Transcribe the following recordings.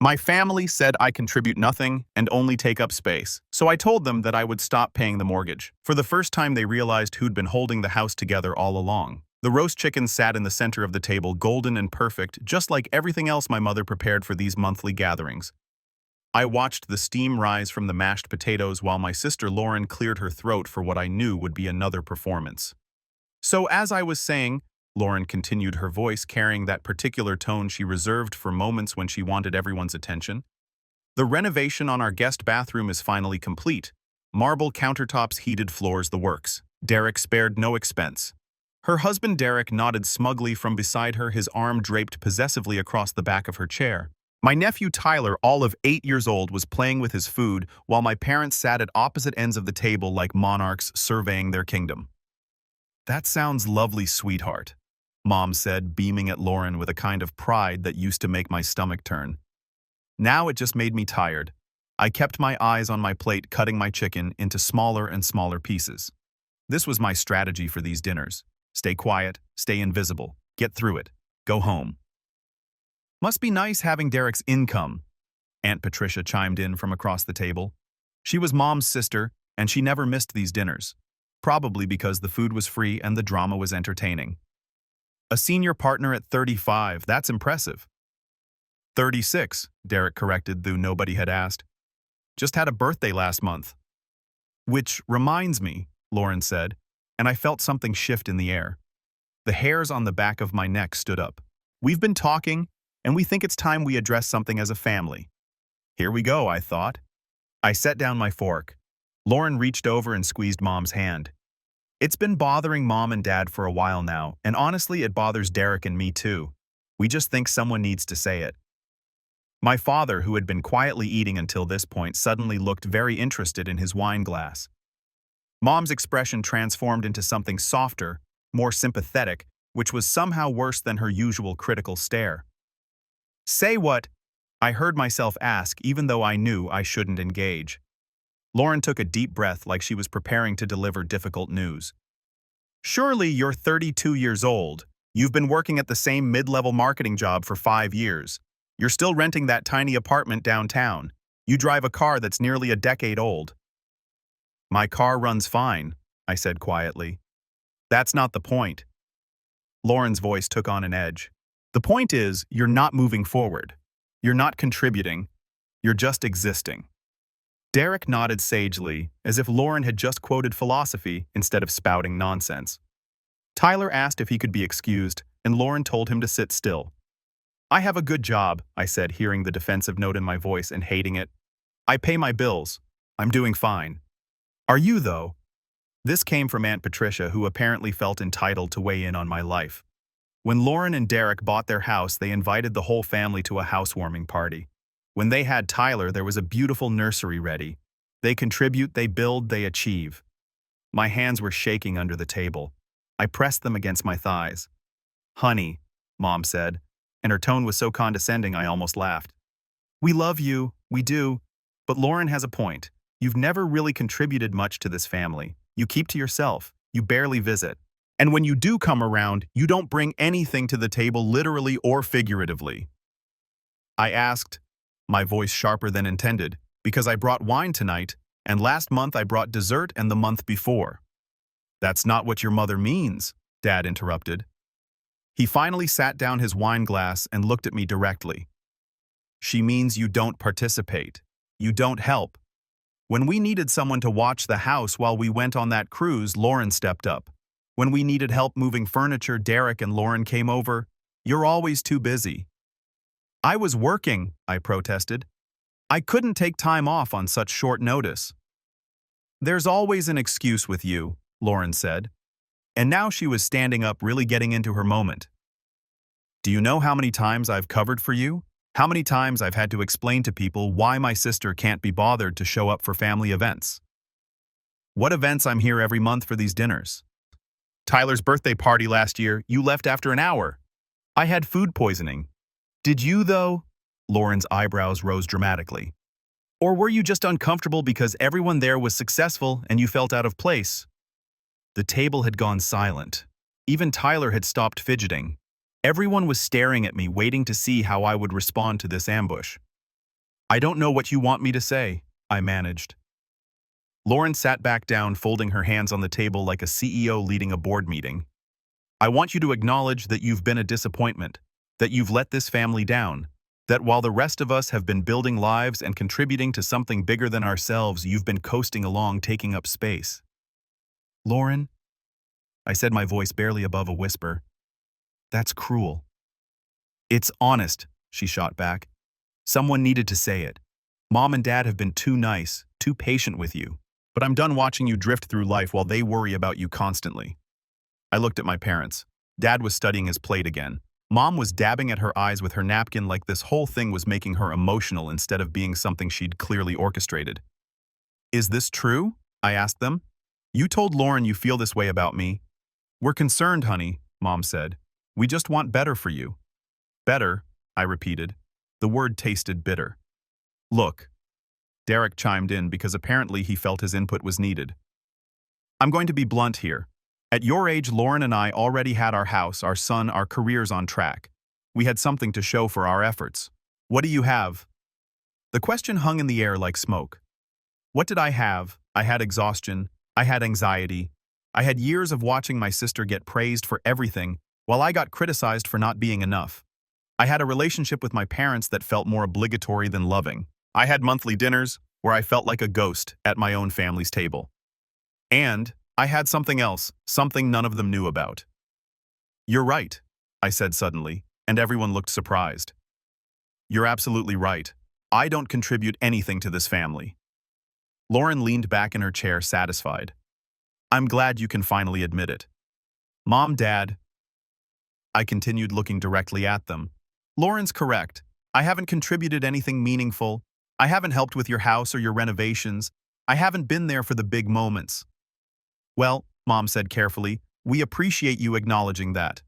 My family said I contribute nothing and only take up space, so I told them that I would stop paying the mortgage. For the first time, they realized who'd been holding the house together all along. The roast chicken sat in the center of the table, golden and perfect, just like everything else my mother prepared for these monthly gatherings. I watched the steam rise from the mashed potatoes while my sister Lauren cleared her throat for what I knew would be another performance. So as I was saying, Lauren continued, her voice carrying that particular tone she reserved for moments when she wanted everyone's attention. The renovation on our guest bathroom is finally complete. Marble countertops, heated floors, the works. Derek spared no expense. Her husband Derek nodded smugly from beside her, his arm draped possessively across the back of her chair. My nephew Tyler, all of 8 years old, was playing with his food while my parents sat at opposite ends of the table like monarchs surveying their kingdom. "That sounds lovely, sweetheart," Mom said, beaming at Lauren with a kind of pride that used to make my stomach turn. Now it just made me tired. I kept my eyes on my plate, cutting my chicken into smaller and smaller pieces. This was my strategy for these dinners. Stay quiet, stay invisible, get through it, go home. "Must be nice having Derek's income," Aunt Patricia chimed in from across the table. She was Mom's sister, and she never missed these dinners, probably because the food was free and the drama was entertaining. "A senior partner at 35, that's impressive." 36, Derek corrected, though nobody had asked. "Just had a birthday last month." "Which reminds me," Lauren said, and I felt something shift in the air. The hairs on the back of my neck stood up. "We've been talking, and we think it's time we address something as a family." Here we go, I thought. I set down my fork. Lauren reached over and squeezed Mom's hand. "It's been bothering Mom and Dad for a while now, and honestly it bothers Derek and me too. We just think someone needs to say it." My father, who had been quietly eating until this point, suddenly looked very interested in his wine glass. Mom's expression transformed into something softer, more sympathetic, which was somehow worse than her usual critical stare. "Say what?" I heard myself ask, even though I knew I shouldn't engage. Lauren took a deep breath like she was preparing to deliver difficult news. "Surely you're 32 years old. You've been working at the same mid-level marketing job for 5 years. You're still renting that tiny apartment downtown. You drive a car that's nearly a decade old." "My car runs fine," I said quietly. "That's not the point." Lauren's voice took on an edge. "The point is, you're not moving forward. You're not contributing. You're just existing." Derek nodded sagely, as if Lauren had just quoted philosophy instead of spouting nonsense. Tyler asked if he could be excused, and Lauren told him to sit still. "I have a good job," I said, hearing the defensive note in my voice and hating it. "I pay my bills. I'm doing fine." "Are you, though?" This came from Aunt Patricia, who apparently felt entitled to weigh in on my life. When Lauren and Derek bought their house, they invited the whole family to a housewarming party. When they had Tyler, there was a beautiful nursery ready. They contribute, they build, they achieve. My hands were shaking under the table. I pressed them against my thighs. "Honey," Mom said, and her tone was so condescending I almost laughed. "We love you, we do, but Lauren has a point. You've never really contributed much to this family. You keep to yourself, you barely visit. And when you do come around, you don't bring anything to the table, literally or figuratively." I asked, my voice sharper than intended, because I brought wine tonight, and last month I brought dessert and the month before. "That's not what your mother means," Dad interrupted. He finally sat down his wine glass and looked at me directly. "She means you don't participate. You don't help. When we needed someone to watch the house while we went on that cruise, Lauren stepped up. When we needed help moving furniture, Derek and Lauren came over. You're always too busy." "I was working," I protested. "I couldn't take time off on such short notice." "There's always an excuse with you," Lauren said. And now she was standing up, really getting into her moment. "Do you know how many times I've covered for you? How many times I've had to explain to people why my sister can't be bothered to show up for family events? What events? I'm here every month for these dinners. Tyler's birthday party last year, you left after an hour. I had food poisoning. Did you, though?" Lauren's eyebrows rose dramatically. "Or were you just uncomfortable because everyone there was successful and you felt out of place?" The table had gone silent. Even Tyler had stopped fidgeting. Everyone was staring at me, waiting to see how I would respond to this ambush. I don't know what you want me to say, I managed. Lauren sat back down, folding her hands on the table like a CEO leading a board meeting. I want you to acknowledge that you've been a disappointment, that you've let this family down, that while the rest of us have been building lives and contributing to something bigger than ourselves, you've been coasting along, taking up space. Lauren, I said, my voice barely above a whisper, that's cruel. It's honest, she shot back. Someone needed to say it. Mom and Dad have been too nice, too patient with you. But I'm done watching you drift through life while they worry about you constantly. I looked at my parents. Dad was studying his plate again. Mom was dabbing at her eyes with her napkin like this whole thing was making her emotional instead of being something she'd clearly orchestrated. Is this true? I asked them. You told Lauren you feel this way about me. We're concerned, honey, Mom said. We just want better for you. Better, I repeated. The word tasted bitter. Look, Derek chimed in because apparently he felt his input was needed. I'm going to be blunt here. At your age, Lauren and I already had our house, our son, our careers on track. We had something to show for our efforts. What do you have? The question hung in the air like smoke. What did I have? I had exhaustion. I had anxiety. I had years of watching my sister get praised for everything, while I got criticized for not being enough. I had a relationship with my parents that felt more obligatory than loving. I had monthly dinners where I felt like a ghost at my own family's table. And I had something else, something none of them knew about. You're right, I said suddenly, and everyone looked surprised. You're absolutely right. I don't contribute anything to this family. Lauren leaned back in her chair, satisfied. I'm glad you can finally admit it. Mom, Dad. I continued, looking directly at them. Lauren's correct. I haven't contributed anything meaningful. I haven't helped with your house or your renovations. I haven't been there for the big moments. Well, Mom said carefully, we appreciate you acknowledging that.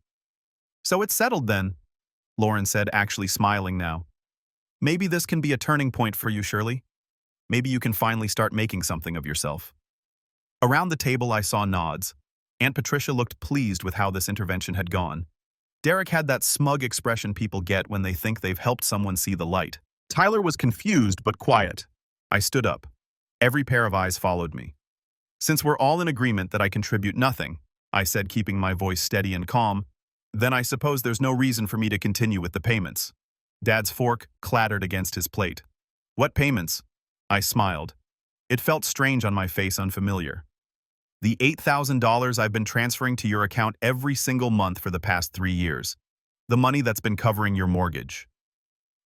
So it's settled then, Lauren said, actually smiling now. Maybe this can be a turning point for you, Shirley. Maybe you can finally start making something of yourself. Around the table I saw nods. Aunt Patricia looked pleased with how this intervention had gone. Derek had that smug expression people get when they think they've helped someone see the light. Tyler was confused but quiet. I stood up. Every pair of eyes followed me. Since we're all in agreement that I contribute nothing, I said, keeping my voice steady and calm, then I suppose there's no reason for me to continue with the payments. Dad's fork clattered against his plate. What payments? I smiled. It felt strange on my face, unfamiliar. The $8,000 I've been transferring to your account every single month for the past 3 years. The money that's been covering your mortgage.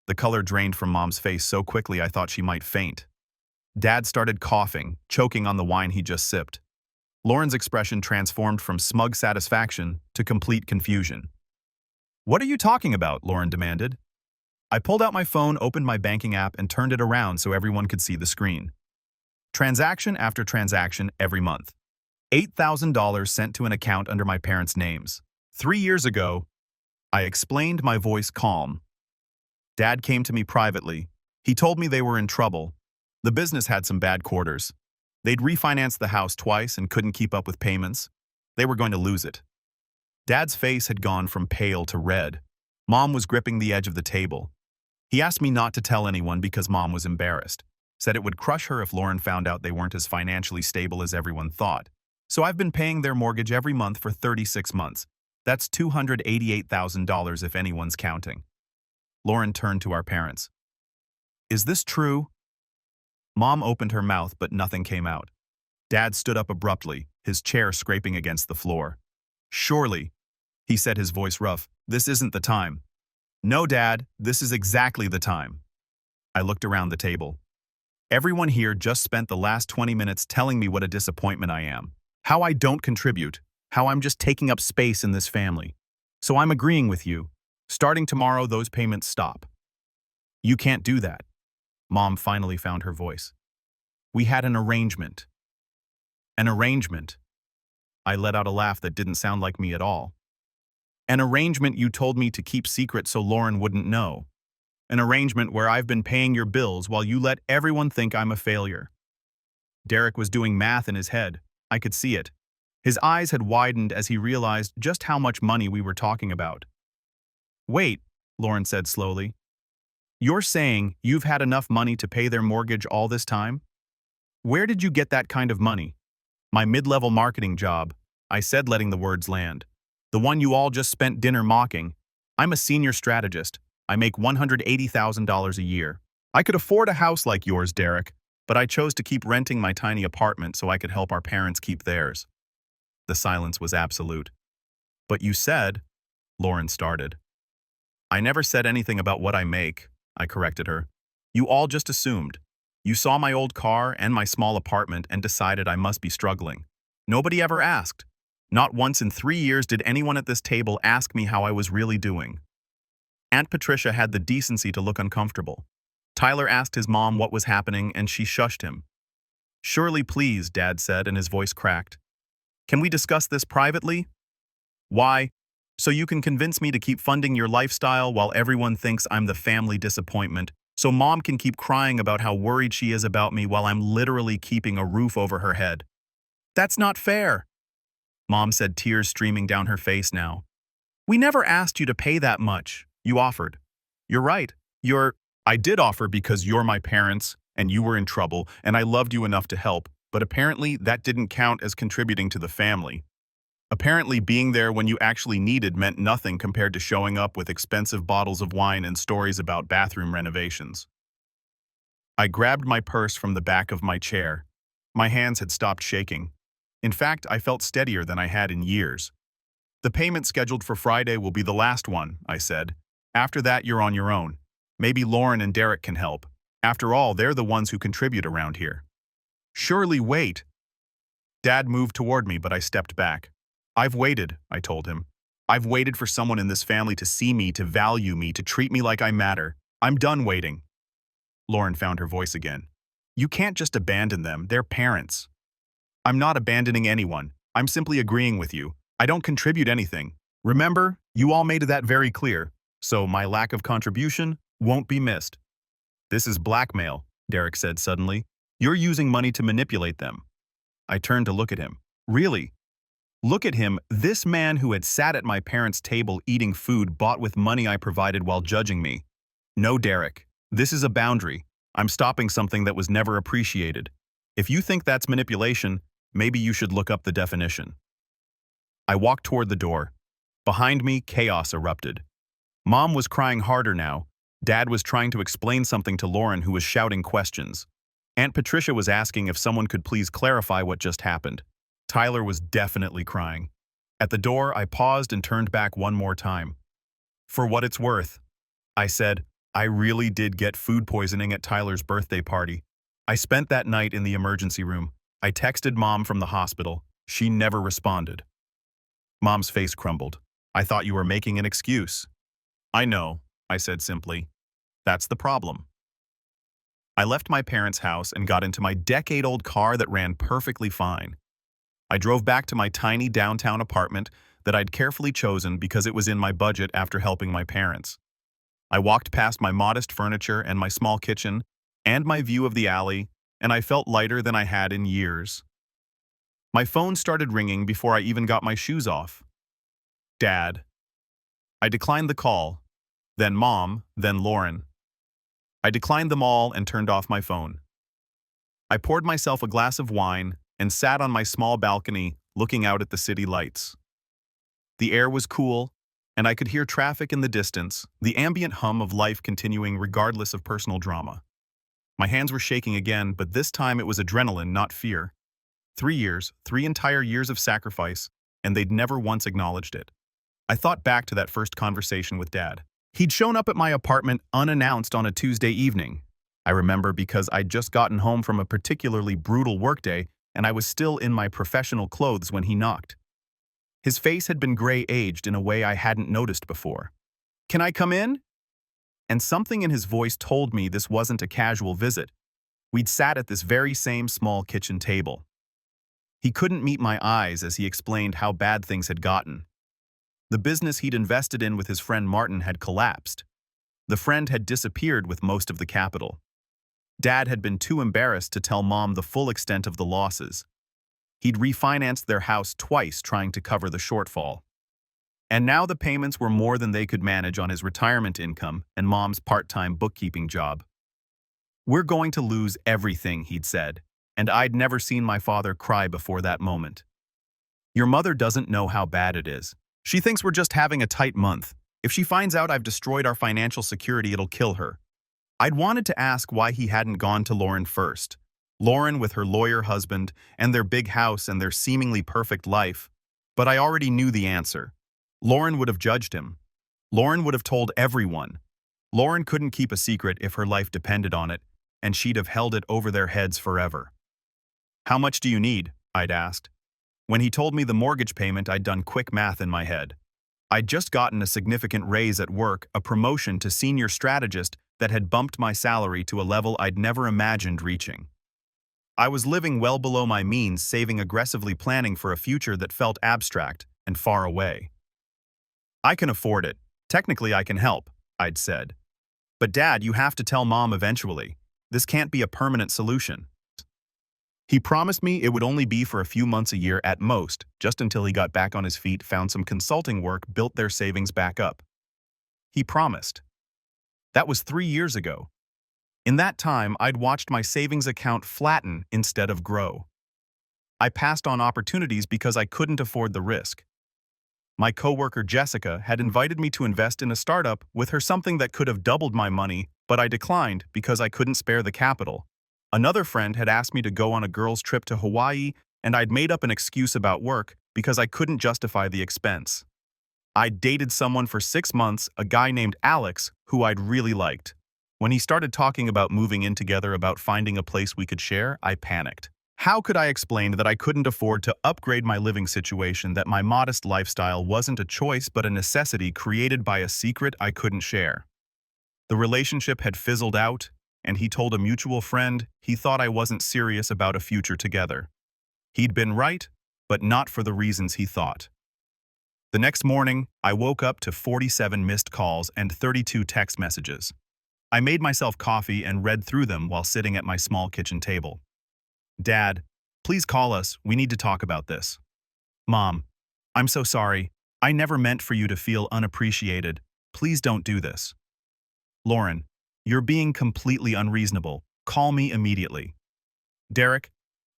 The color drained from Mom's face so quickly I thought she might faint. Dad started coughing, choking on the wine he just sipped. Lauren's expression transformed from smug satisfaction to complete confusion. What are you talking about? Lauren demanded. I pulled out my phone, opened my banking app, and turned it around so everyone could see the screen. Transaction after transaction every month. $8,000 sent to an account under my parents' names. 3 years ago, I explained, my voice calm. Dad came to me privately. He told me they were in trouble. The business had some bad quarters. They'd refinanced the house twice and couldn't keep up with payments. They were going to lose it. Dad's face had gone from pale to red. Mom was gripping the edge of the table. He asked me not to tell anyone because Mom was embarrassed. Said it would crush her if Lauren found out they weren't as financially stable as everyone thought. So I've been paying their mortgage every month for 36 months. That's $288,000 if anyone's counting. Lauren turned to our parents. Is this true? Mom opened her mouth, but nothing came out. Dad stood up abruptly, his chair scraping against the floor. Surely, he said, his voice rough, this isn't the time. No, Dad, this is exactly the time. I looked around the table. Everyone here just spent the last 20 minutes telling me what a disappointment I am, how I don't contribute, how I'm just taking up space in this family. So I'm agreeing with you. Starting tomorrow, those payments stop. You can't do that. Mom finally found her voice. We had an arrangement. An arrangement. I let out a laugh that didn't sound like me at all. An arrangement you told me to keep secret so Lauren wouldn't know. An arrangement where I've been paying your bills while you let everyone think I'm a failure. Derek was doing math in his head. I could see it. His eyes had widened as he realized just how much money we were talking about. Wait, Lauren said slowly. You're saying you've had enough money to pay their mortgage all this time? Where did you get that kind of money? My mid-level marketing job, I said, letting the words land. The one you all just spent dinner mocking. I'm a senior strategist. I make $180,000 a year. I could afford a house like yours, Derek, but I chose to keep renting my tiny apartment so I could help our parents keep theirs. The silence was absolute. But you said, Lauren started. I never said anything about what I make, I corrected her. You all just assumed. You saw my old car and my small apartment and decided I must be struggling. Nobody ever asked. Not once in 3 years did anyone at this table ask me how I was really doing. Aunt Patricia had the decency to look uncomfortable. Tyler asked his mom what was happening and she shushed him. Surely please, Dad said, and his voice cracked. Can we discuss this privately? Why? So you can convince me to keep funding your lifestyle while everyone thinks I'm the family disappointment, so Mom can keep crying about how worried she is about me while I'm literally keeping a roof over her head. That's not fair, Mom said, tears streaming down her face now. We never asked you to pay that much. You offered. You're right. I did offer because you're my parents, and you were in trouble, and I loved you enough to help, but apparently that didn't count as contributing to the family. Apparently being there when you actually needed meant nothing compared to showing up with expensive bottles of wine and stories about bathroom renovations. I grabbed my purse from the back of my chair. My hands had stopped shaking. In fact, I felt steadier than I had in years. The payment scheduled for Friday will be the last one, I said. After that, you're on your own. Maybe Lauren and Derek can help. After all, they're the ones who contribute around here. Surely wait. Dad moved toward me, but I stepped back. I've waited, I told him. I've waited for someone in this family to see me, to value me, to treat me like I matter. I'm done waiting. Lauren found her voice again. You can't just abandon them, they're parents. I'm not abandoning anyone. I'm simply agreeing with you. I don't contribute anything. Remember, you all made that very clear, so my lack of contribution won't be missed. This is blackmail, Derek said suddenly. You're using money to manipulate them. I turned to look at him. Really? Look at him, this man who had sat at my parents' table eating food bought with money I provided while judging me. No, Derek. This is a boundary. I'm stopping something that was never appreciated. If you think that's manipulation, maybe you should look up the definition. I walked toward the door. Behind me, chaos erupted. Mom was crying harder now. Dad was trying to explain something to Lauren, who was shouting questions. Aunt Patricia was asking if someone could please clarify what just happened. Tyler was definitely crying. At the door, I paused and turned back one more time. For what it's worth, I said, I really did get food poisoning at Tyler's birthday party. I spent that night in the emergency room. I texted Mom from the hospital. She never responded. Mom's face crumbled. I thought you were making an excuse. I know, I said simply. That's the problem. I left my parents' house and got into my decade-old car that ran perfectly fine. I drove back to my tiny downtown apartment that I'd carefully chosen because it was in my budget after helping my parents. I walked past my modest furniture and my small kitchen and my view of the alley, and I felt lighter than I had in years. My phone started ringing before I even got my shoes off. Dad. I declined the call, then Mom, then Lauren. I declined them all and turned off my phone. I poured myself a glass of wine and sat on my small balcony looking out at the city lights. The air was cool, and I could hear traffic in the distance, the ambient hum of life continuing regardless of personal drama. My hands were shaking again, but this time it was adrenaline, not fear. 3 years, 3 entire years of sacrifice, and they'd never once acknowledged it. I thought back to that first conversation with Dad. He'd shown up at my apartment unannounced on a Tuesday evening. I remember because I'd just gotten home from a particularly brutal workday, and I was still in my professional clothes when he knocked. His face had been gray-aged in a way I hadn't noticed before. Can I come in? And something in his voice told me this wasn't a casual visit. We'd sat at this very same small kitchen table. He couldn't meet my eyes as he explained how bad things had gotten. The business he'd invested in with his friend Martin had collapsed. The friend had disappeared with most of the capital. Dad had been too embarrassed to tell Mom the full extent of the losses. He'd refinanced their house twice trying to cover the shortfall. And now the payments were more than they could manage on his retirement income and Mom's part-time bookkeeping job. "We're going to lose everything," he'd said, and I'd never seen my father cry before that moment. "Your mother doesn't know how bad it is. She thinks we're just having a tight month. If she finds out I've destroyed our financial security, it'll kill her." I'd wanted to ask why he hadn't gone to Lauren first. Lauren with her lawyer husband and their big house and their seemingly perfect life. But I already knew the answer. Lauren would have judged him. Lauren would have told everyone. Lauren couldn't keep a secret if her life depended on it, and she'd have held it over their heads forever. "How much do you need?" I'd asked. When he told me the mortgage payment, I'd done quick math in my head. I'd just gotten a significant raise at work, a promotion to senior strategist that had bumped my salary to a level I'd never imagined reaching. I was living well below my means, saving aggressively, planning for a future that felt abstract and far away. "I can afford it. Technically, I can help," I'd said. "But Dad, you have to tell Mom eventually. This can't be a permanent solution." He promised me it would only be for a few months a year at most, just until he got back on his feet, found some consulting work, built their savings back up. He promised. That was 3 years ago. In that time, I'd watched my savings account flatten instead of grow. I passed on opportunities because I couldn't afford the risk. My coworker Jessica had invited me to invest in a startup with her, something that could have doubled my money, but I declined because I couldn't spare the capital. Another friend had asked me to go on a girls' trip to Hawaii, and I'd made up an excuse about work because I couldn't justify the expense. I'd dated someone for 6 months, a guy named Alex, who I'd really liked. When he started talking about moving in together, about finding a place we could share, I panicked. How could I explain that I couldn't afford to upgrade my living situation, that my modest lifestyle wasn't a choice but a necessity created by a secret I couldn't share? The relationship had fizzled out, and he told a mutual friend he thought I wasn't serious about a future together. He'd been right, but not for the reasons he thought. The next morning, I woke up to 47 missed calls and 32 text messages. I made myself coffee and read through them while sitting at my small kitchen table. "Dad, please call us. We need to talk about this." "Mom, I'm so sorry. I never meant for you to feel unappreciated. Please don't do this." "Lauren, you're being completely unreasonable. Call me immediately." "Derek,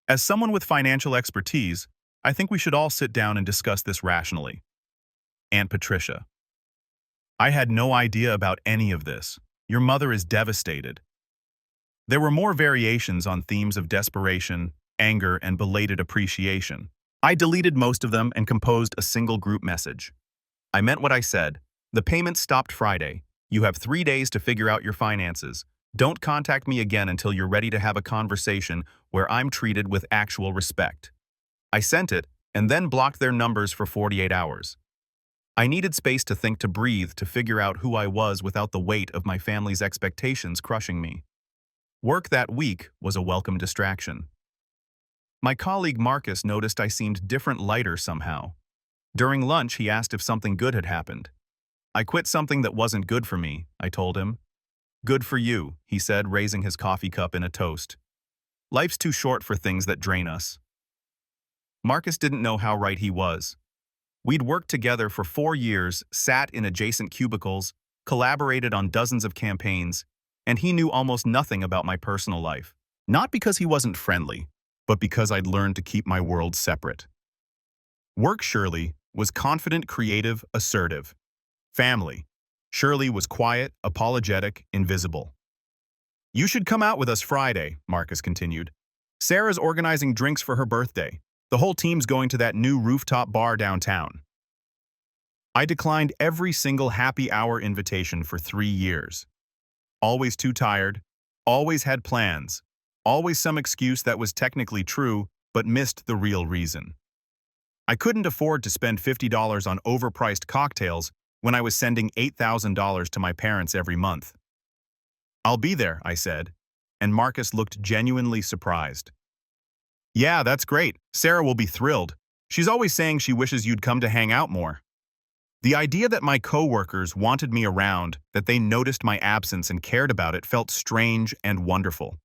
as someone with financial expertise, I think we should all sit down and discuss this rationally." "Aunt Patricia, I had no idea about any of this. Your mother is devastated." There were more variations on themes of desperation, anger, and belated appreciation. I deleted most of them and composed a single group message. I meant what I said. The payment stopped Friday. You have 3 days to figure out your finances. Don't contact me again until you're ready to have a conversation where I'm treated with actual respect. I sent it and then blocked their numbers for 48 hours. I needed space to think, to breathe, to figure out who I was without the weight of my family's expectations crushing me. Work that week was a welcome distraction. My colleague Marcus noticed I seemed different, lighter somehow. During lunch, he asked if something good had happened. "I quit something that wasn't good for me," I told him. "Good for you," he said, raising his coffee cup in a toast. "Life's too short for things that drain us." Marcus didn't know how right he was. We'd worked together for 4 years, sat in adjacent cubicles, collaborated on dozens of campaigns, and he knew almost nothing about my personal life. Not because he wasn't friendly, but because I'd learned to keep my world separate. Work Shirley was confident, creative, assertive. Family. Shirley was quiet, apologetic, invisible. "You should come out with us Friday," Marcus continued. "Sarah's organizing drinks for her birthday. The whole team's going to that new rooftop bar downtown." I declined every single happy hour invitation for 3 years. Always too tired, always had plans, always some excuse that was technically true but missed the real reason. I couldn't afford to spend $50 on overpriced cocktails when I was sending $8,000 to my parents every month. "I'll be there," I said, and Marcus looked genuinely surprised. "Yeah, that's great. Sarah will be thrilled. She's always saying she wishes you'd come to hang out more." The idea that my coworkers wanted me around, that they noticed my absence and cared about it, felt strange and wonderful.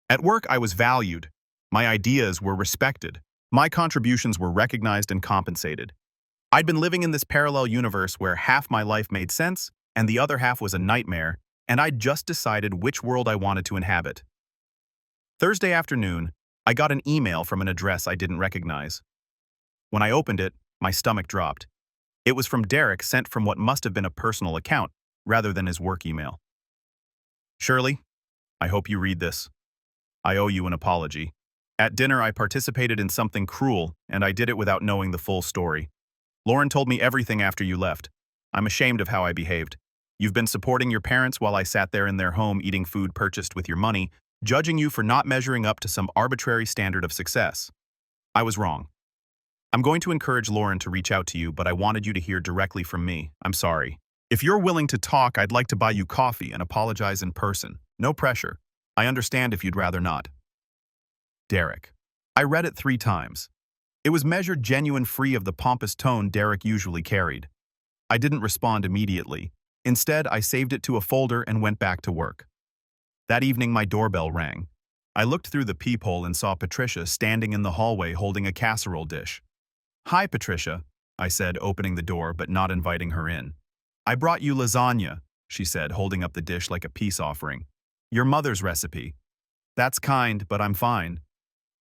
At work, I was valued. My ideas were respected. My contributions were recognized and compensated. I'd been living in this parallel universe where half my life made sense and the other half was a nightmare, and I'd just decided which world I wanted to inhabit. Thursday afternoon, I got an email from an address I didn't recognize. When I opened it, my stomach dropped. It was from Derek, sent from what must have been a personal account rather than his work email. Shirley, I hope you read this. I owe you an apology. At dinner, I participated in something cruel, and I did it without knowing the full story. Lauren told me everything after you left. I'm ashamed of how I behaved. You've been supporting your parents while I sat there in their home eating food purchased with your money, judging you for not measuring up to some arbitrary standard of success. I was wrong. I'm going to encourage Lauren to reach out to you, but I wanted you to hear directly from me. I'm sorry. If you're willing to talk, I'd like to buy you coffee and apologize in person. No pressure. I understand if you'd rather not. Derek. I read it 3 times. It was measured genuine, free of the pompous tone Derek usually carried. I didn't respond immediately. Instead, I saved it to a folder and went back to work. That evening, my doorbell rang. I looked through the peephole and saw Patricia standing in the hallway holding a casserole dish. "Hi, Patricia," I said, opening the door but not inviting her in. "I brought you lasagna," she said, holding up the dish like a peace offering. "Your mother's recipe." "That's kind, but I'm fine.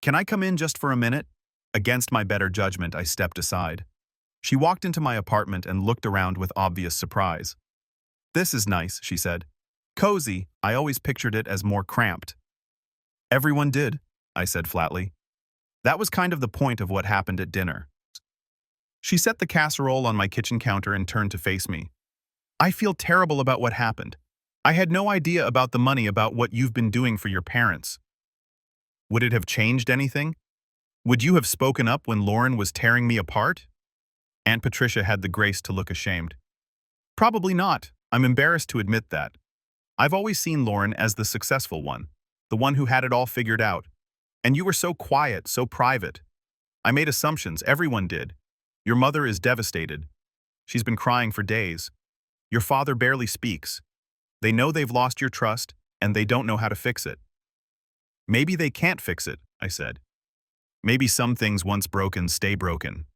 Can I come in just for a minute?" Against my better judgment, I stepped aside. She walked into my apartment and looked around with obvious surprise. "This is nice," she said. "Cozy. I always pictured it as more cramped." "Everyone did," I said flatly. That was kind of the point of what happened at dinner. She set the casserole on my kitchen counter and turned to face me. "I feel terrible about what happened. I had no idea about the money, about what you've been doing for your parents. Would it have changed anything? Would you have spoken up when Lauren was tearing me apart?" Aunt Patricia had the grace to look ashamed. "Probably not. I'm embarrassed to admit that. I've always seen Lauren as the successful one, the one who had it all figured out. And you were so quiet, so private. I made assumptions, everyone did. Your mother is devastated. She's been crying for days. Your father barely speaks. They know they've lost your trust, and they don't know how to fix it." "Maybe they can't fix it," I said. "Maybe some things once broken stay broken."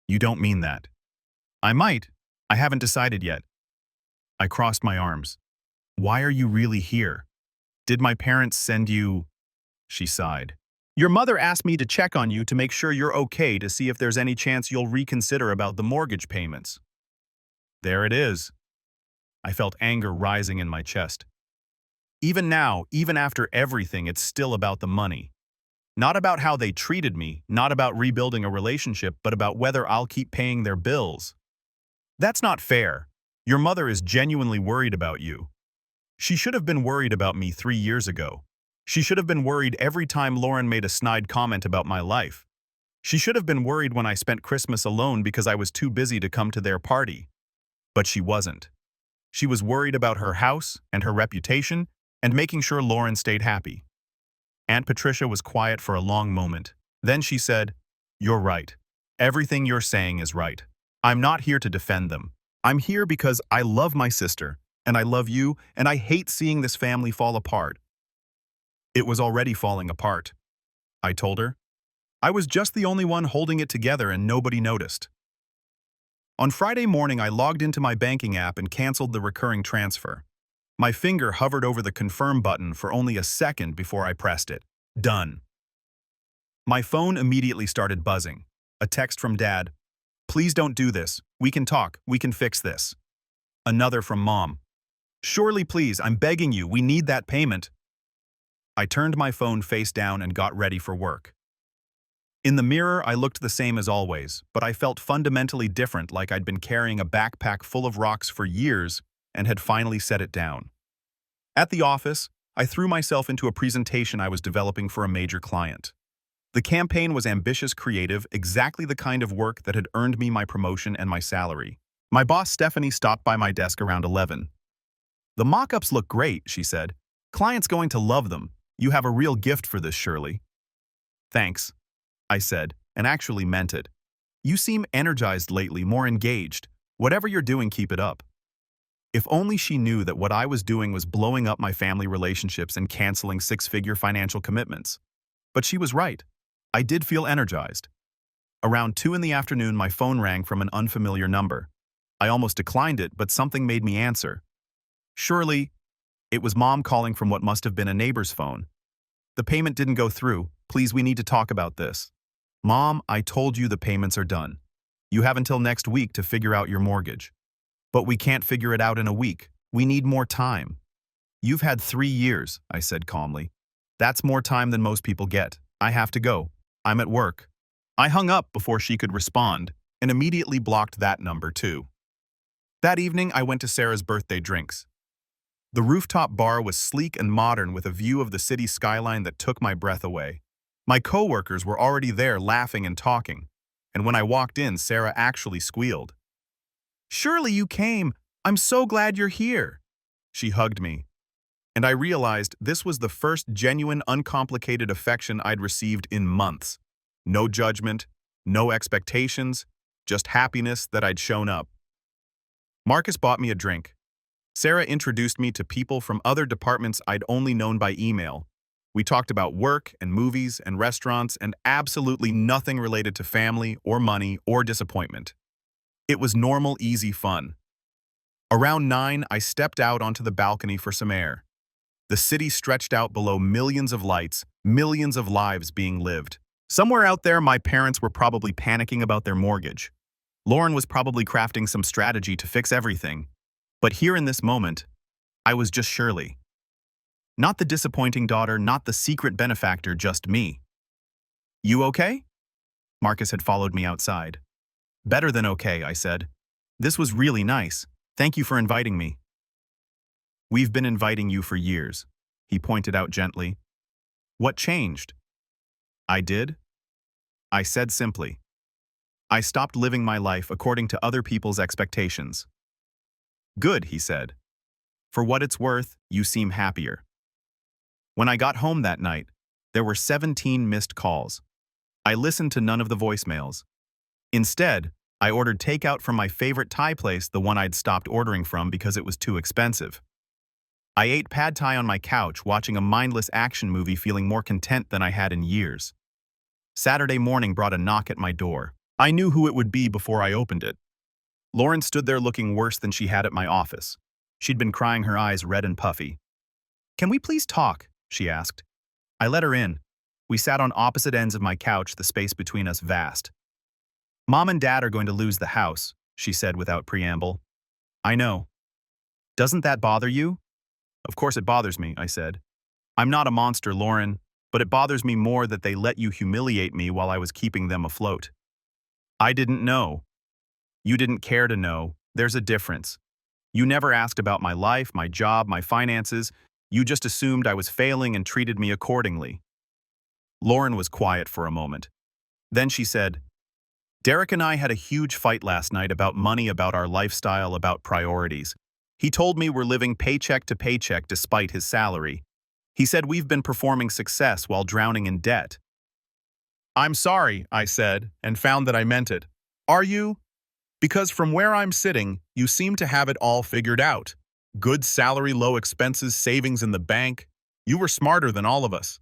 "You don't mean that." "I might. I haven't decided yet." I crossed my arms. "Why are you really here? Did my parents send you?" She sighed. "Your mother asked me to check on you to make sure you're okay, to see if there's any chance you'll reconsider about the mortgage payments." There it is. I felt anger rising in my chest. Even now, even after everything, it's still about the money. Not about how they treated me, not about rebuilding a relationship, but about whether I'll keep paying their bills. That's not fair. Your mother is genuinely worried about you. She should have been worried about me 3 years ago. She should have been worried every time Lauren made a snide comment about my life. She should have been worried when I spent Christmas alone because I was too busy to come to their party. But she wasn't. She was worried about her house and her reputation and making sure Lauren stayed happy. Aunt Patricia was quiet for a long moment. Then she said, "You're right. Everything you're saying is right. I'm not here to defend them. I'm here because I love my sister, and I love you, and I hate seeing this family fall apart." It was already falling apart, I told her. I was just the only one holding it together and nobody noticed. On Friday morning, I logged into my banking app and canceled the recurring transfer. My finger hovered over the confirm button for only a second before I pressed it. Done. My phone immediately started buzzing. A text from Dad. "Please don't do this. We can talk. We can fix this." Another from Mom. "Surely, please, I'm begging you. We need that payment." I turned my phone face down and got ready for work. In the mirror, I looked the same as always, but I felt fundamentally different, like I'd been carrying a backpack full of rocks for years and had finally set it down. At the office, I threw myself into a presentation I was developing for a major client. The campaign was ambitious, creative, exactly the kind of work that had earned me my promotion and my salary. My boss, Stephanie, stopped by my desk around 11. "The mock-ups look great," she said. "Client's going to love them. You have a real gift for this, Shirley." "Thanks," I said, and actually meant it. "You seem energized lately, more engaged. Whatever you're doing, keep it up." If only she knew that what I was doing was blowing up my family relationships and canceling 6-figure financial commitments. But she was right. I did feel energized. Around 2 in the afternoon, my phone rang from an unfamiliar number. I almost declined it, but something made me answer. Surely, it was Mom calling from what must have been a neighbor's phone. The payment didn't go through. Please, we need to talk about this. Mom, I told you the payments are done. You have until next week to figure out your mortgage. But we can't figure it out in a week. We need more time. You've had 3 years, I said calmly. That's more time than most people get. I have to go. I'm at work. I hung up before she could respond and immediately blocked that number too. That evening, I went to Sarah's birthday drinks. The rooftop bar was sleek and modern with a view of the city skyline that took my breath away. My coworkers were already there laughing and talking, and when I walked in, Sarah actually squealed. "Surely you came. I'm so glad you're here." She hugged me, and I realized this was the first genuine, uncomplicated affection I'd received in months. No judgment, no expectations, just happiness that I'd shown up. Marcus bought me a drink. Sarah introduced me to people from other departments I'd only known by email. We talked about work and movies and restaurants and absolutely nothing related to family or money or disappointment. It was normal, easy fun. Around 9, I stepped out onto the balcony for some air. The city stretched out below millions of lights, millions of lives being lived. Somewhere out there, my parents were probably panicking about their mortgage. Lauren was probably crafting some strategy to fix everything. But here in this moment, I was just Shirley. Not the disappointing daughter, not the secret benefactor, just me. "You okay?" Marcus had followed me outside. "Better than okay," I said. "This was really nice. Thank you for inviting me." "We've been inviting you for years," he pointed out gently. "What changed?" "I did?" I said simply. "I stopped living my life according to other people's expectations." "Good," he said. "For what it's worth, you seem happier." When I got home that night, there were 17 missed calls. I listened to none of the voicemails. Instead, I ordered takeout from my favorite Thai place, the one I'd stopped ordering from because it was too expensive. I ate pad thai on my couch, watching a mindless action movie, feeling more content than I had in years. Saturday morning brought a knock at my door. I knew who it would be before I opened it. Lauren stood there looking worse than she had at my office. She'd been crying, her eyes red and puffy. "Can we please talk?" she asked. I let her in. We sat on opposite ends of my couch, the space between us vast. "Mom and Dad are going to lose the house," she said without preamble. "I know. Doesn't that bother you?" "Of course it bothers me," I said. "I'm not a monster, Lauren, but it bothers me more that they let you humiliate me while I was keeping them afloat." "I didn't know." "You didn't care to know. There's a difference. You never asked about my life, my job, my finances. You just assumed I was failing and treated me accordingly." Lauren was quiet for a moment. Then she said, "Derek and I had a huge fight last night about money, about our lifestyle, about priorities. He told me we're living paycheck to paycheck despite his salary. He said we've been performing success while drowning in debt." "I'm sorry," I said, and found that I meant it. "Are you? Because from where I'm sitting, you seem to have it all figured out. Good salary, low expenses, savings in the bank. You were smarter than all of us."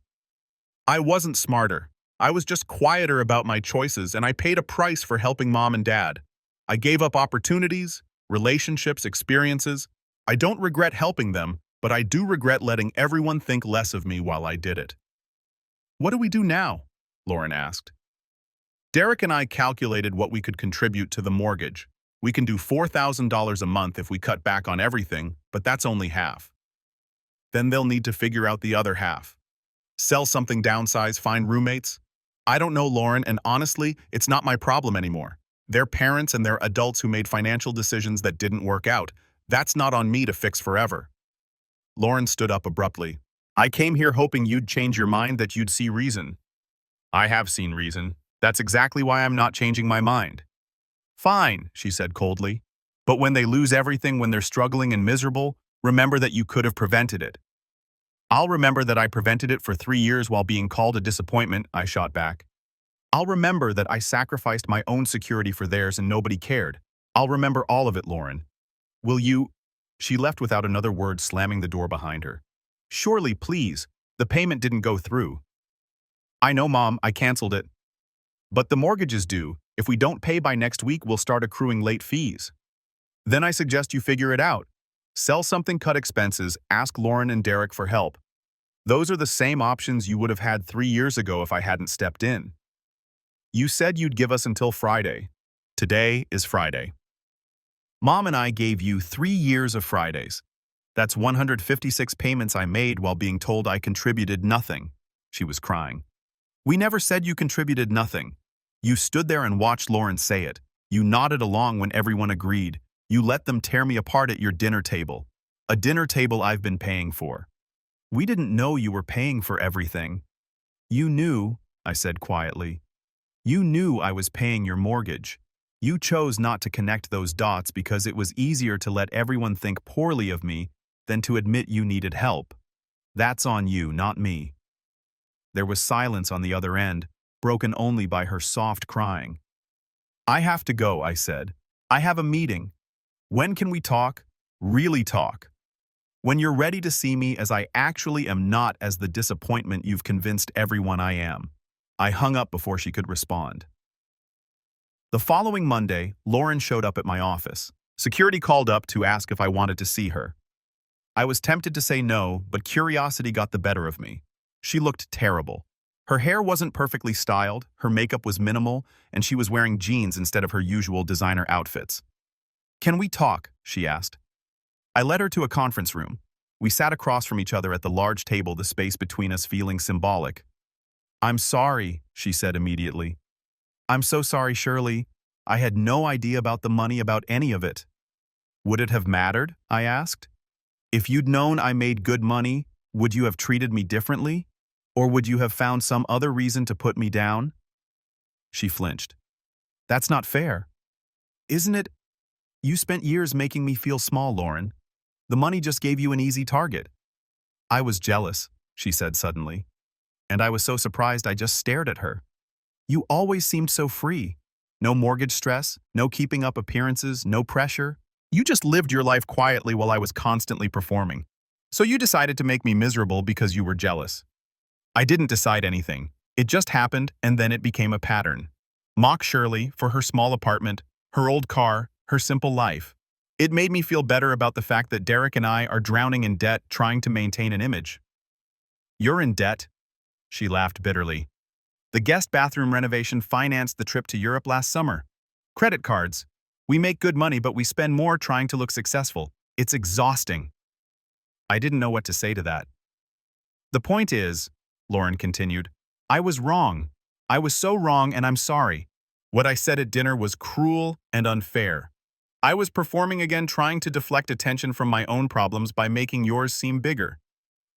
"I wasn't smarter. I was just quieter about my choices, and I paid a price for helping Mom and Dad. I gave up opportunities, relationships, experiences. I don't regret helping them, but I do regret letting everyone think less of me while I did it." "What do we do now?" Lauren asked. Derek and I calculated what we could contribute to the mortgage. We can do $4,000 a month if we cut back on everything, but that's only half. Then they'll need to figure out the other half. Sell something, downsize, find roommates. I don't know, Lauren, and honestly, it's not my problem anymore. They're parents and they're adults who made financial decisions that didn't work out. That's not on me to fix forever. Lauren stood up abruptly. "I came here hoping you'd change your mind, that you'd see reason." "I have seen reason. That's exactly why I'm not changing my mind." "Fine," she said coldly. "But when they lose everything, when they're struggling and miserable, remember that you could have prevented it." "I'll remember that I prevented it for 3 years while being called a disappointment," I shot back. "I'll remember that I sacrificed my own security for theirs and nobody cared. I'll remember all of it, Lauren. Will you—" She left without another word, slamming the door behind her. "Surely, please. The payment didn't go through." "I know, Mom. I canceled it." But the mortgage is due. If we don't pay by next week, we'll start accruing late fees. Then I suggest you figure it out. Sell something, cut expenses, ask Lauren and Derek for help. Those are the same options you would have had 3 years ago if I hadn't stepped in. You said you'd give us until Friday. Today is Friday. Mom and I gave you 3 years of Fridays. That's 156 payments I made while being told I contributed nothing. She was crying. We never said you contributed nothing. You stood there and watched Lauren say it. You nodded along when everyone agreed. You let them tear me apart at your dinner table. A dinner table I've been paying for. We didn't know you were paying for everything. You knew, I said quietly. You knew I was paying your mortgage. You chose not to connect those dots because it was easier to let everyone think poorly of me than to admit you needed help. That's on you, not me. There was silence on the other end, broken only by her soft crying. I have to go, I said. I have a meeting. When can we talk? Really talk. When you're ready to see me as I actually am, not as the disappointment you've convinced everyone I am. I hung up before she could respond. The following Monday, Lauren showed up at my office. Security called up to ask if I wanted to see her. I was tempted to say no, but curiosity got the better of me. She looked terrible. Her hair wasn't perfectly styled, her makeup was minimal, and she was wearing jeans instead of her usual designer outfits. Can we talk? She asked. I led her to a conference room. We sat across from each other at the large table, the space between us feeling symbolic. I'm sorry, she said immediately. I'm so sorry, Shirley. I had no idea about the money, about any of it. Would it have mattered? I asked. If you'd known I made good money, would you have treated me differently? Or would you have found some other reason to put me down? She flinched. That's not fair. Isn't it? You spent years making me feel small, Lauren. The money just gave you an easy target. I was jealous, she said suddenly. And I was so surprised I just stared at her. You always seemed so free. No mortgage stress, no keeping up appearances, no pressure. You just lived your life quietly while I was constantly performing. So you decided to make me miserable because you were jealous. I didn't decide anything. It just happened, and then it became a pattern. Mock Shirley for her small apartment, her old car, her simple life. It made me feel better about the fact that Derek and I are drowning in debt trying to maintain an image. You're in debt? She laughed bitterly. The guest bathroom renovation financed the trip to Europe last summer. Credit cards. We make good money, but we spend more trying to look successful. It's exhausting. I didn't know what to say to that. The point is, Lauren continued, I was wrong. I was so wrong, and I'm sorry. What I said at dinner was cruel and unfair. I was performing again, trying to deflect attention from my own problems by making yours seem bigger.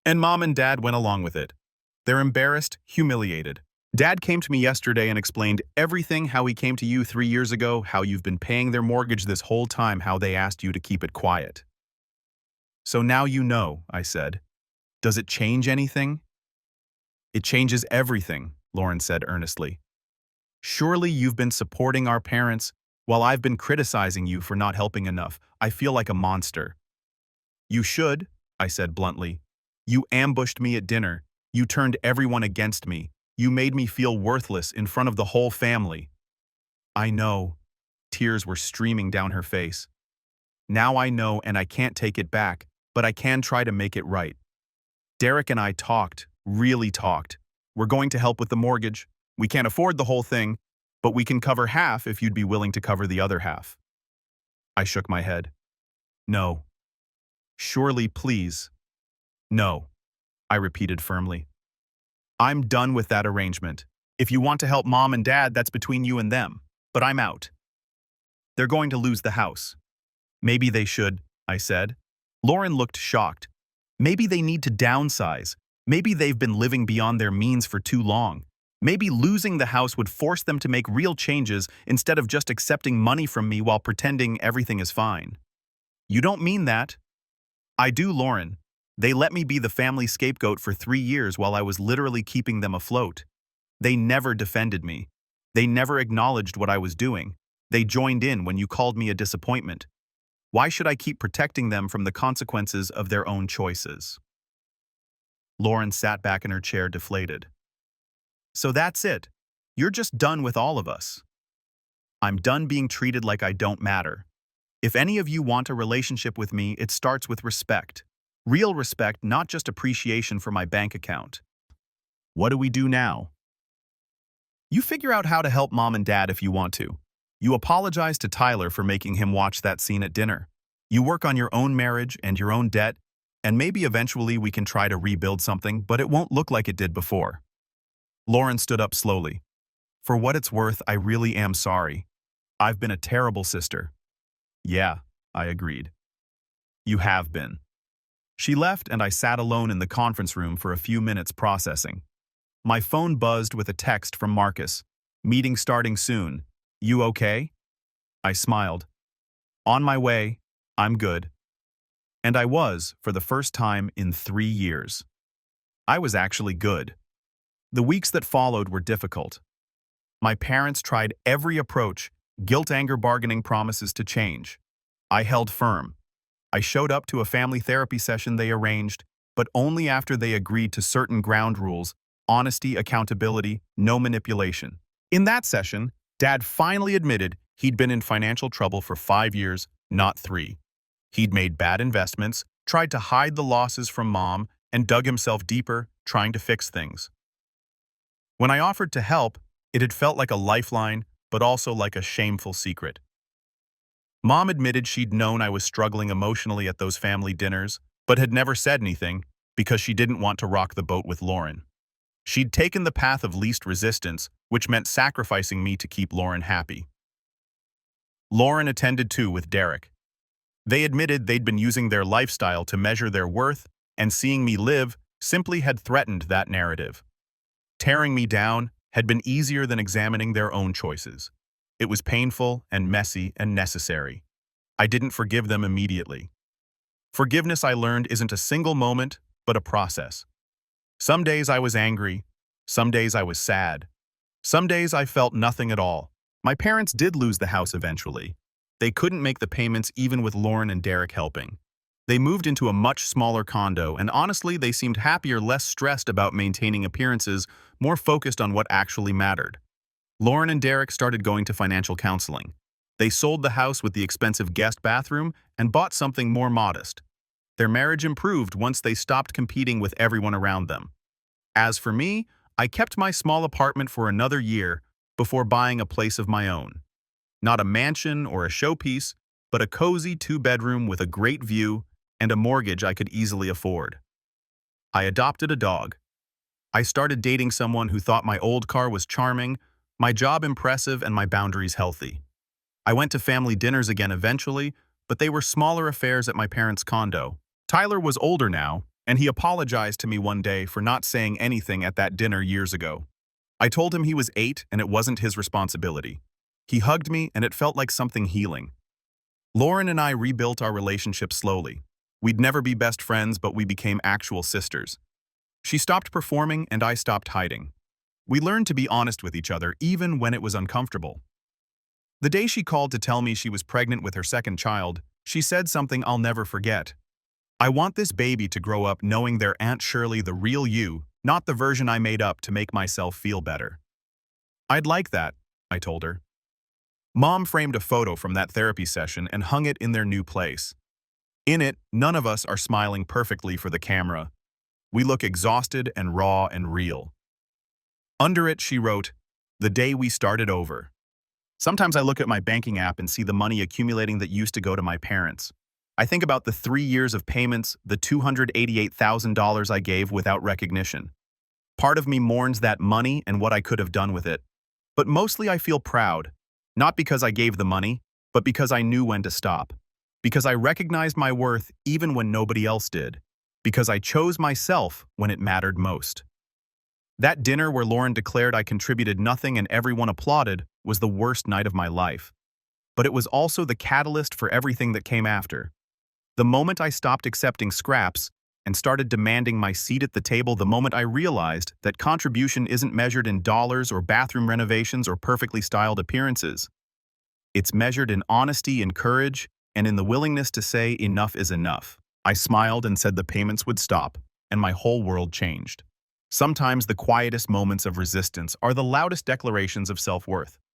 And Mom and Dad went along with it. They're embarrassed, humiliated. Dad came to me yesterday and explained everything, how he came to you 3 years ago, how you've been paying their mortgage this whole time, how they asked you to keep it quiet. So now you know, I said. Does it change anything? It changes everything, Lauren said earnestly. Surely you've been supporting our parents while I've been criticizing you for not helping enough. I feel like a monster. You should, I said bluntly. You ambushed me at dinner. You turned everyone against me. You made me feel worthless in front of the whole family. I know. Tears were streaming down her face. Now I know, and I can't take it back, but I can try to make it right. Derek and I talked, really talked. We're going to help with the mortgage. We can't afford the whole thing, but we can cover half if you'd be willing to cover the other half. I shook my head. No. Surely, please. No, I repeated firmly. I'm done with that arrangement. If you want to help Mom and Dad, that's between you and them. But I'm out. They're going to lose the house. Maybe they should, I said. Lauren looked shocked. Maybe they need to downsize. Maybe they've been living beyond their means for too long. Maybe losing the house would force them to make real changes instead of just accepting money from me while pretending everything is fine. You don't mean that? I do, Lauren. They let me be the family scapegoat for 3 years while I was literally keeping them afloat. They never defended me. They never acknowledged what I was doing. They joined in when you called me a disappointment. Why should I keep protecting them from the consequences of their own choices? Lauren sat back in her chair, deflated. So that's it. You're just done with all of us. I'm done being treated like I don't matter. If any of you want a relationship with me, it starts with respect. Real respect, not just appreciation for my bank account. What do we do now? You figure out how to help mom and dad if you want to. You apologize to Tyler for making him watch that scene at dinner. You work on your own marriage and your own debt, and maybe eventually we can try to rebuild something, but it won't look like it did before. Lauren stood up slowly. For what it's worth, I really am sorry. I've been a terrible sister. Yeah, I agreed. You have been. She left and I sat alone in the conference room for a few minutes processing. My phone buzzed with a text from Marcus. Meeting starting soon. You okay? I smiled. On my way, I'm good. And I was, for the first time in 3 years. I was actually good. The weeks that followed were difficult. My parents tried every approach, guilt-anger bargaining promises to change. I held firm. I showed up to a family therapy session they arranged, but only after they agreed to certain ground rules: honesty, accountability, no manipulation. In that session, Dad finally admitted he'd been in financial trouble for 5 years, not 3. He'd made bad investments, tried to hide the losses from Mom, and dug himself deeper, trying to fix things. When I offered to help, it had felt like a lifeline, but also like a shameful secret. Mom admitted she'd known I was struggling emotionally at those family dinners, but had never said anything because she didn't want to rock the boat with Lauren. She'd taken the path of least resistance, which meant sacrificing me to keep Lauren happy. Lauren attended too with Derek. They admitted they'd been using their lifestyle to measure their worth, and seeing me live simply had threatened that narrative. Tearing me down had been easier than examining their own choices. It was painful and messy and necessary. I didn't forgive them immediately. Forgiveness, I learned, isn't a single moment, but a process. Some days I was angry. Some days I was sad. Some days I felt nothing at all. My parents did lose the house eventually. They couldn't make the payments even with Lauren and Derek helping. They moved into a much smaller condo, and honestly, they seemed happier, less stressed about maintaining appearances, more focused on what actually mattered. Lauren and Derek started going to financial counseling. They sold the house with the expensive guest bathroom and bought something more modest. Their marriage improved once they stopped competing with everyone around them. As for me, I kept my small apartment for another year before buying a place of my own. Not a mansion or a showpiece, but a cozy 2-bedroom with a great view and a mortgage I could easily afford. I adopted a dog. I started dating someone who thought my old car was charming, my job impressive, and my boundaries healthy. I went to family dinners again eventually, but they were smaller affairs at my parents' condo. Tyler was older now, and he apologized to me one day for not saying anything at that dinner years ago. I told him he was 8 and it wasn't his responsibility. He hugged me and it felt like something healing. Lauren and I rebuilt our relationship slowly. We'd never be best friends, but we became actual sisters. She stopped performing and I stopped hiding. We learned to be honest with each other even when it was uncomfortable. The day she called to tell me she was pregnant with her second child, she said something I'll never forget. I want this baby to grow up knowing their Aunt Shirley, the real you, not the version I made up to make myself feel better. I'd like that, I told her. Mom framed a photo from that therapy session and hung it in their new place. In it, none of us are smiling perfectly for the camera. We look exhausted and raw and real. Under it, she wrote, "The day we started over." Sometimes I look at my banking app and see the money accumulating that used to go to my parents. I think about the 3 years of payments, the $288,000 I gave without recognition. Part of me mourns that money and what I could have done with it. But mostly I feel proud, not because I gave the money, but because I knew when to stop. Because I recognized my worth even when nobody else did. Because I chose myself when it mattered most. That dinner where Lauren declared I contributed nothing and everyone applauded was the worst night of my life. But it was also the catalyst for everything that came after. The moment I stopped accepting scraps and started demanding my seat at the table, the moment I realized that contribution isn't measured in dollars or bathroom renovations or perfectly styled appearances. It's measured in honesty and courage and in the willingness to say enough is enough. I smiled and said the payments would stop, and my whole world changed. Sometimes the quietest moments of resistance are the loudest declarations of self-worth.